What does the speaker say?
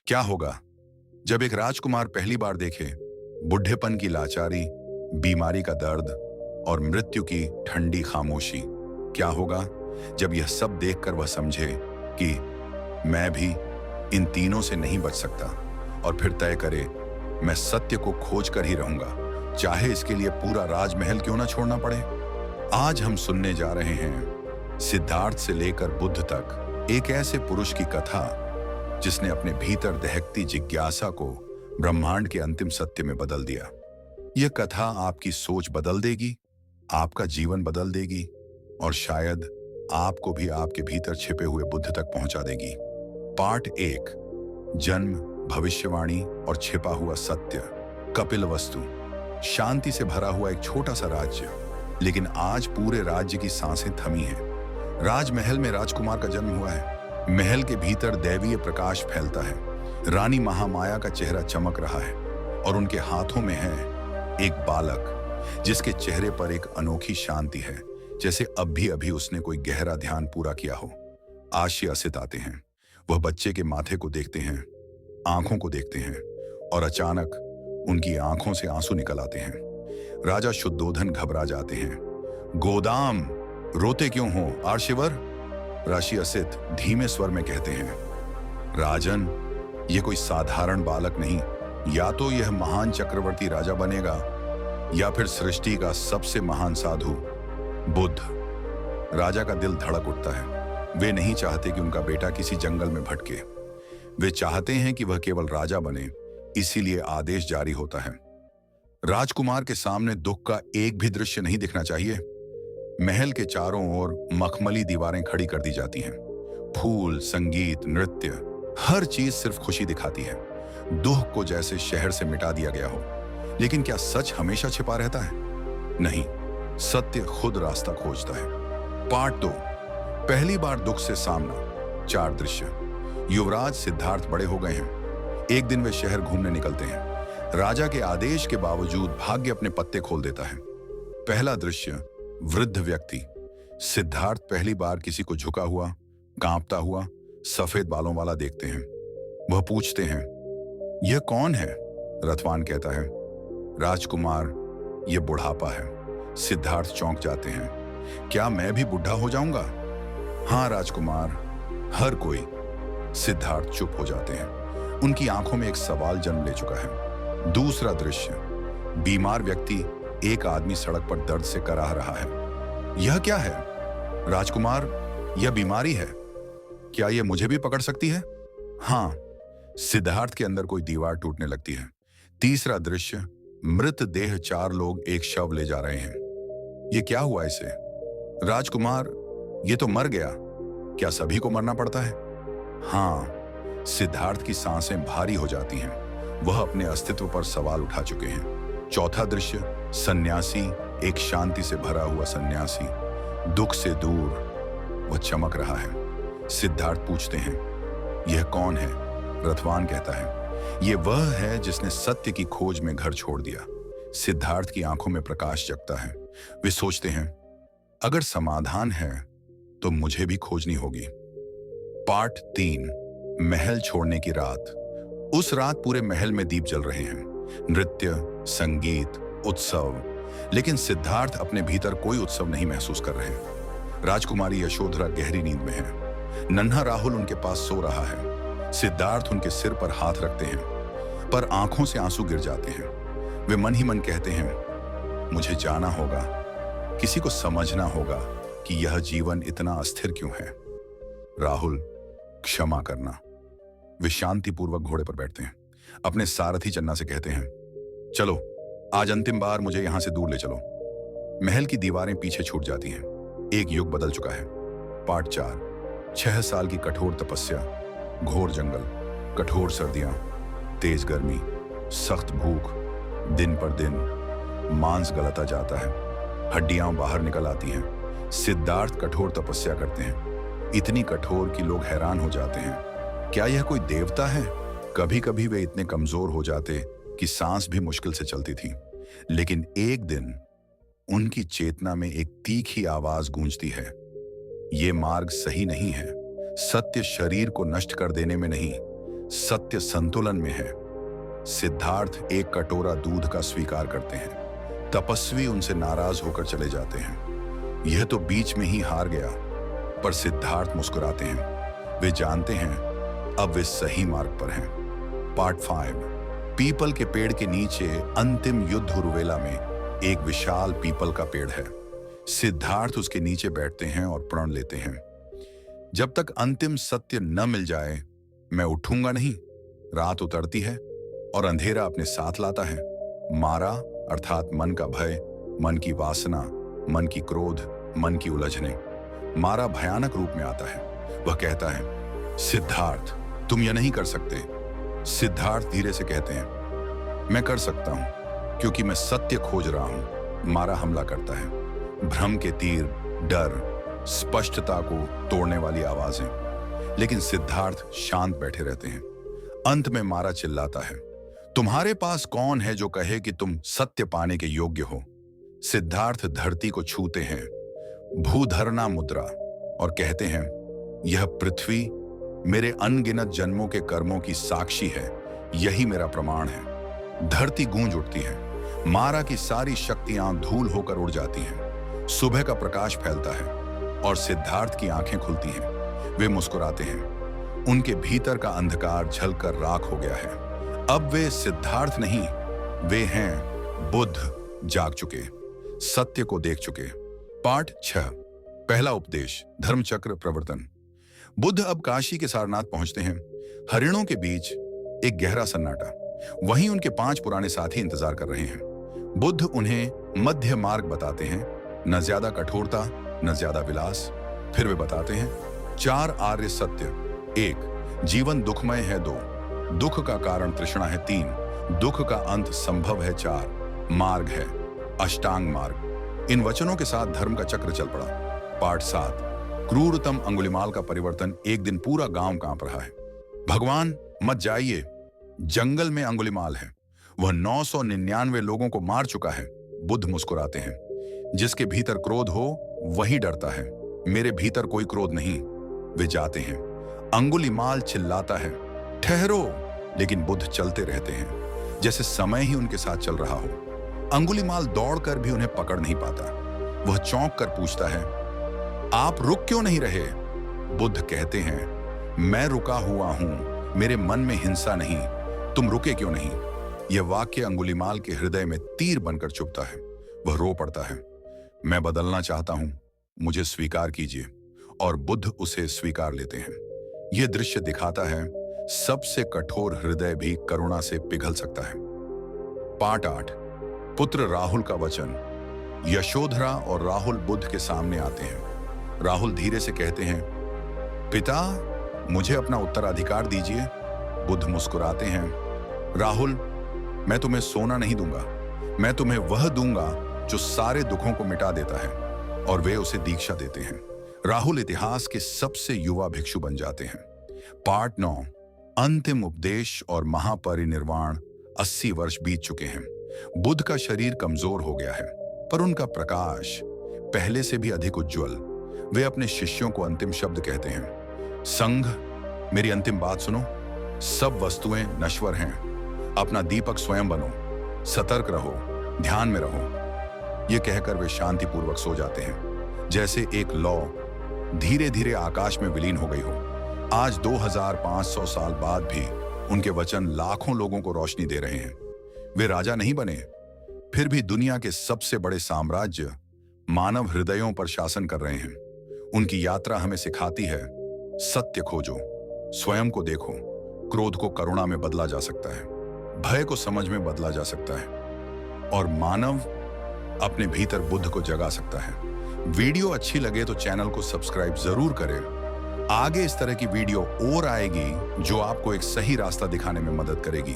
क्या होगा जब एक राजकुमार पहली बार देखे बुढ़ेपन की लाचारी, बीमारी का दर्द और मृत्यु की ठंडी खामोशी? क्या होगा जब यह सब देखकर वह समझे कि मैं भी इन तीनों से नहीं बच सकता, और फिर तय करे मैं सत्य को खोज कर ही रहूंगा, चाहे इसके लिए पूरा राजमहल क्यों ना छोड़ना पड़े। आज हम सुनने जा रहे हैं सिद्धार्थ से लेकर बुद्ध तक एक ऐसे पुरुष की कथा जिसने अपने भीतर दहकती जिज्ञासा को ब्रह्मांड के अंतिम सत्य में बदल दिया। यह कथा आपकी सोच बदल देगी, आपका जीवन बदल देगी और शायद आपको भी आपके भीतर छिपे हुए बुद्ध तक पहुंचा देगी। पार्ट 1, जन्म, भविष्यवाणी और छिपा हुआ सत्य। कपिलवस्तु, शांति से भरा हुआ एक छोटा सा राज्य, लेकिन आज पूरे राज्य की सांसें थमी हैं। राजमहल में राजकुमार का जन्म हुआ है। महल के भीतर दैवीय प्रकाश फैलता है। रानी महामाया का चेहरा चमक रहा है और उनके हाथों में है एक बालक जिसके चेहरे पर एक अनोखी शांति है, जैसे अभी अभी उसने कोई गहरा ध्यान पूरा किया हो। आशी असित आते हैं। वह बच्चे के माथे को देखते हैं, आंखों को देखते हैं और अचानक उनकी आंखों से आंसू निकल आते हैं। राजा शुद्धोधन घबरा जाते हैं। गोदाम, रोते क्यों हो आर्शिवर? राशि असित धीमे स्वर में कहते हैं, राजन, ये कोई साधारण बालक नहीं, या तो यह महान चक्रवर्ती राजा बनेगा या फिर सृष्टि का सबसे महान साधु बुद्ध। राजा का दिल धड़क उठता है। वे नहीं चाहते कि उनका बेटा किसी जंगल में भटके। वे चाहते हैं कि वह केवल राजा बने, इसीलिए आदेश जारी होता है। राजकुमार के सामने दुख का एक भी दृश्य नहीं दिखना चाहिए। महल के चारों ओर मखमली दीवारें खड़ी कर दी जाती हैं। फूल, संगीत, नृत्य, हर चीज सिर्फ खुशी दिखाती है। दुख को जैसे शहर से मिटा दिया गया हो। लेकिन क्या सच हमेशा छिपा रहता है? नहीं, सत्य खुद रास्ता खोजता है। पार्ट 2, पहली बार दुख से सामना। 4 दृश्य। युवराज सिद्धार्थ बड़े हो गए हैं। एक दिन वे शहर घूमने निकलते हैं। राजा के आदेश के बावजूद भाग्य अपने पत्ते खोल देता है। पहला दृश्य, वृद्ध व्यक्ति। सिद्धार्थ पहली बार किसी को झुका हुआ, कांपता हुआ, सफेद बालों वाला देखते हैं। वह पूछते हैं, यह कौन है? रथवान कहता है, राजकुमार, यह बुढ़ापा है। सिद्धार्थ चौंक जाते हैं, क्या मैं भी बुढ़ा हो जाऊंगा? हाँ राजकुमार, हर कोई। सिद्धार्थ चुप हो जाते हैं। उनकी आंखों में एक सवाल जन्म ले चुका है। दूसरा दृश्य, बीमार व्यक्ति। एक आदमी सड़क पर दर्द से कराह रहा है। यह क्या है? राजकुमार, यह बीमारी है। क्या यह मुझे भी पकड़ सकती है? हाँ। सिद्धार्थ के अंदर कोई दीवार टूटने लगती है। तीसरा दृश्य, मृत देह। 4 लोग एक शव ले जा रहे हैं। यह क्या हुआ इसे? राजकुमार, यह तो मर गया। क्या सभी को मरना पड़ता है? हाँ। सिद्धार्थ की सांसें भारी हो जाती हैं। वह अपने अस्तित्व पर सवाल उठा चुके हैं। चौथा दृश्य, सन्यासी। एक शांति से भरा हुआ सन्यासी, दुख से दूर। वह चमक रहा है। सिद्धार्थ पूछते हैं, यह कौन है? रथवान कहता है, यह वह है जिसने सत्य की खोज में घर छोड़ दिया। सिद्धार्थ की आंखों में प्रकाश जगता है। वे सोचते हैं, अगर समाधान है तो मुझे भी खोजनी होगी। पार्ट 3, महल छोड़ने की रात। उस रात पूरे महल में दीप जल रहे हैं। नृत्य, संगीत, उत्सव। लेकिन सिद्धार्थ अपने भीतर कोई उत्सव नहीं महसूस कर रहे। राजकुमारी यशोधरा गहरी नींद में है। नन्हा राहुल उनके पास सो रहा है। सिद्धार्थ उनके सिर पर हाथ रखते हैं, पर आंखों से आंसू गिर जाते हैं। वे मन ही मन कहते हैं, मुझे जाना होगा। किसी को समझना होगा कि यह जीवन इतना अस्थिर क्यों है। राहुल, क्षमा करना। वे शांतिपूर्वक घोड़े पर बैठते हैं। अपने सारथी चन्ना से कहते हैं, चलो, आज अंतिम बार मुझे यहां से दूर ले चलो। महल की दीवारें पीछे छूट जाती हैं। एक युग बदल चुका है। पार्ट 4, 6 साल की कठोर तपस्या। घोर जंगल, कठोर सर्दियां, तेज गर्मी, सख्त भूख। दिन पर दिन मांस गलता जाता है, हड्डियां बाहर निकल आती हैं। सिद्धार्थ कठोर तपस्या करते हैं, इतनी कठोर कि लोग हैरान हो जाते हैं। क्या यह कोई देवता है? कभी कभी वे इतने कमजोर हो जाते कि सांस भी मुश्किल से चलती थी। लेकिन एक दिन उनकी चेतना में एक तीखी आवाज गूंजती है, ये मार्ग सही नहीं है। सत्य शरीर को नष्ट कर देने में नहीं, सत्य संतुलन में है। सिद्धार्थ एक कटोरा दूध का स्वीकार करते हैं। तपस्वी उनसे नाराज होकर चले जाते हैं। यह तो बीच में ही हार गया। पर सिद्धार्थ मुस्कुराते हैं। वे जानते हैं अब वे सही मार्ग पर हैं। पार्ट 5। पीपल के पेड़ के नीचे अंतिम युद्ध हुरवेला में एक विशाल पीपल का पेड़ है। सिद्धार्थ उसके नीचे बैठते हैं और प्रण लेते हैं, जब तक अंतिम सत्य न मिल जाए मैं उठूंगा नहीं। रात उतरती है और अंधेरा अपने साथ लाता है। मारा अर्थात मन का भय, मन की वासना, मन की क्रोध, मन की उलझने। मारा भयानक रूप में आता है। वह कहता है, सिद्धार्थ तुम यह नहीं कर सकते। सिद्धार्थ धीरे से कहते हैं, मैं कर सकता हूं क्योंकि मैं सत्य खोज रहा हूं। मारा हमला करता है। भ्रम के तीर, डर, स्पष्टता को तोड़ने वाली आवाजें। लेकिन सिद्धार्थ शांत बैठे रहते हैं। अंत में मारा चिल्लाता है, तुम्हारे पास कौन है जो कहे कि तुम सत्य पाने के योग्य हो। सिद्धार्थ धरती को छूते हैं, भूधरना मुद्रा, और कहते हैं, यह पृथ्वी मेरे अनगिनत जन्मों के कर्मों की साक्षी है। यही मेरा प्रमाण है। धरती गूंज उठती है। मारा की सारी शक्तियां धूल होकर उड़ जाती हैं। सुबह का प्रकाश फैलता है और सिद्धार्थ की आंखें खुलती हैं। वे मुस्कुराते हैं। उनके भीतर का अंधकार झलकर राख हो गया है। अब वे सिद्धार्थ नहीं, वे हैं बुद्ध, जाग चुके, सत्य को देख चुके। पार्ट 6। पहला उपदेश, धर्मचक्र प्रवर्तन। बुद्ध अब काशी के सारनाथ पहुंचते हैं। हरिणों के बीच एक गहरा सन्नाटा। वहीं उनके 5 पुराने साथी इंतजार कर रहे हैं। बुद्ध उन्हें मध्य मार्ग बताते हैं, न ज्यादा कठोरता न ज्यादा विलास। फिर वे बताते हैं 4 आर्य सत्य। 1, जीवन दुखमय है। 2, दुख का कारण तृष्णा है। 3, दुख का अंत संभव है। 4, मार्ग है अष्टांग मार्ग। इन वचनों के साथ धर्म का चक्र चल पड़ा। पार्ट 7। क्रूरतम अंगुलिमाल का परिवर्तन। एक दिन पूरा गांव कांप रहा है। भगवान मत जाइए, जंगल में अंगुलिमाल है। वह 999 लोगों को मार चुका है। बुद्ध मुस्कुराते हैं, जिसके भीतर क्रोध हो वही डरता है। मेरे भीतर कोई क्रोध नहीं। वे जाते हैं। अंगुलिमाल चिल्लाता है, ठहरो, लेकिन बुद्ध चलते रहते हैं, जैसे समय ही उनके साथ चल रहा हो। अंगुलिमाल दौड़कर भी उन्हें पकड़ नहीं पाता। वह चौंक कर पूछता है, आप रुक क्यों नहीं रहे? बुद्ध कहते हैं, मैं रुका हुआ हूं, मेरे मन में हिंसा नहीं। तुम रुके क्यों नहीं? यह वाक्य अंगुलिमाल के हृदय में तीर बनकर चुभता है। वह रो पड़ता है, मैं बदलना चाहता हूं, मुझे स्वीकार कीजिए। और बुद्ध उसे स्वीकार लेते हैं। यह दृश्य दिखाता है, सबसे कठोर हृदय भी करुणा से पिघल सकता है। पार्ट 8। पुत्र राहुल का वचन। यशोधरा और राहुल बुद्ध के सामने आते हैं। राहुल धीरे से कहते हैं, पिता मुझे अपना उत्तराधिकार दीजिए। बुद्ध मुस्कुराते हैं, राहुल मैं तुम्हें सोना नहीं दूंगा, मैं तुम्हें वह दूंगा जो सारे दुखों को मिटा देता है। और वे उसे दीक्षा देते हैं। राहुल इतिहास के सबसे युवा भिक्षु बन जाते हैं। पार्ट 9। अंतिम उपदेश और महापरिनिर्वाण। 80 वर्ष बीत चुके हैं। बुद्ध का शरीर कमजोर हो गया है, पर उनका प्रकाश पहले से भी अधिक उज्जवल। वे अपने शिष्यों को अंतिम शब्द कहते हैं, संघ मेरी अंतिम बात सुनो। सब वस्तुएं नश्वर हैं। अपना दीपक स्वयं बनो, सतर्क रहो, ध्यान में रहो। ये कहकर वे शांतिपूर्वक सो जाते हैं, जैसे एक लौ धीरे धीरे आकाश में विलीन हो गई हो। आज 2500 साल बाद भी उनके वचन लाखों लोगों को रोशनी दे रहे हैं। वे राजा नहीं बने, फिर भी दुनिया के सबसे बड़े साम्राज्य मानव हृदयों पर शासन कर रहे हैं। उनकी यात्रा हमें सिखाती है, सत्य खोजो, स्वयं को देखो। क्रोध को करुणा में बदला जा सकता है, भय को समझ में बदला जा सकता है, और मानव अपने भीतर बुद्ध को जगा सकता है। वीडियो अच्छी लगे तो चैनल को सब्सक्राइब जरूर करें। आगे इस तरह की वीडियो और आएगी जो आपको एक सही रास्ता दिखाने में मदद करेगी।